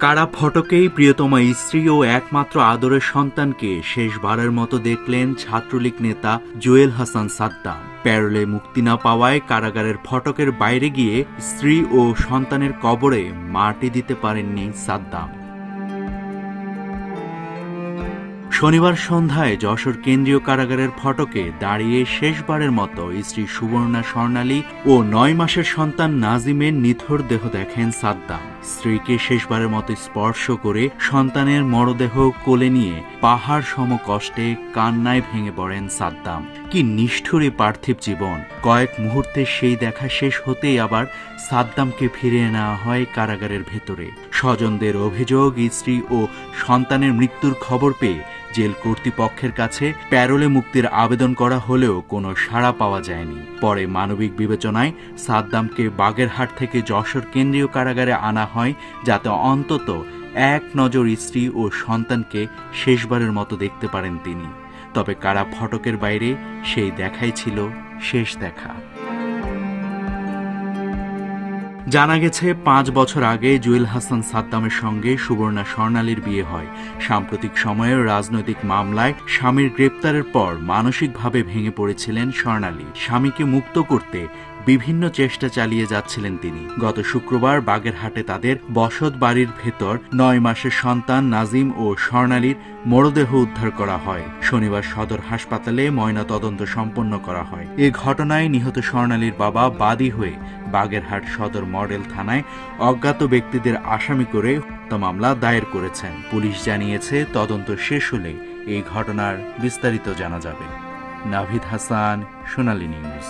কারা ফটকেই প্রিয়তমা স্ত্রী ও একমাত্র আদরের সন্তানকে শেষবারের মতো দেখলেন ছাত্রলীগ নেতা জুয়েল হাসান সাদ্দাম। প্যারোলে মুক্তি না পাওয়ায় কারাগারের ফটকের বাইরে গিয়ে স্ত্রী ও সন্তানের কবরে মাটি দিতে পারেননি সাদ্দাম। শনিবার সন্ধ্যায় যশোর কেন্দ্রীয় কারাগারের ফটকে দাঁড়িয়ে শেষবারের মতো স্ত্রী সুবর্ণা স্বর্ণালী ও 9 মাসের সন্তান নাজিমের নিথর দেহ দেখেন সাদ্দাম। স্ত্রীকে শেষবারের মতো স্পর্শ করে সন্তানের মরদেহ কোলে নিয়ে পাহাড় সম কষ্টে কান্নায় ভেঙে পড়েন সাদ্দাম। কি নিষ্ঠুর পার্থিব জীবন! কয়েক মুহূর্তে সেই দেখা শেষ হতেই আবার সাদ্দামকে ফিরিয়ে নেওয়া হয় কারাগারের ভেতরে। স্বজনদের অভিযোগ, স্ত্রী ও সন্তানের মৃত্যুর খবর পেয়ে জেল কর্তৃপক্ষের কাছে প্যারোলে মুক্তির আবেদন করা হলেও কোনো সাড়া পাওয়া যায়নি। পরে মানবিক বিবেচনায় সাদ্দামকে বাগেরহাট থেকে যশোর কেন্দ্রীয় কারাগারে আনা হয়, যাতে অন্তত এক নজর স্ত্রী ও সন্তানকে শেষবারের মতো দেখতে পারেন তিনি। তবে কারা ফটকের বাইরে সেই দেখাই ছিল শেষ দেখা। জানা গেছে 5 বছর আগে জুয়েল হাসান সাদ্দামের সঙ্গে সুবর্ণা স্বর্ণালীর বিয়ে হয়। সাম্প্রতিক সময়ের রাজনৈতিক মামলায় স্বামীর গ্রেপ্তারের পর মানসিকভাবে ভেঙে পড়েছিলেন স্বর্ণালী। স্বামীকে মুক্ত করতে বিভিন্ন চেষ্টা চালিয়ে যাচ্ছিলেন তিনি। গত শুক্রবার বাগেরহাটে তাদের বসত বাড়ির ভেতর 9 মাসের সন্তান নাজিম ও স্বর্ণালীর মরদেহ উদ্ধার করা হয়। শনিবার সদর হাসপাতালে ময়না তদন্ত সম্পন্ন করা হয়। এ ঘটনায় নিহত স্বর্ণালীর বাবা বাদী হয়ে বাগেরহাট সদর মডেল থানায় অজ্ঞাত ব্যক্তিদের আসামি করে হত্যা মামলা দায়ের করেছেন। পুলিশ জানিয়েছে, তদন্ত শেষ হলে এই ঘটনার বিস্তারিত জানা যাবে। নাভিদ হাসান, সোনালী নিউজ।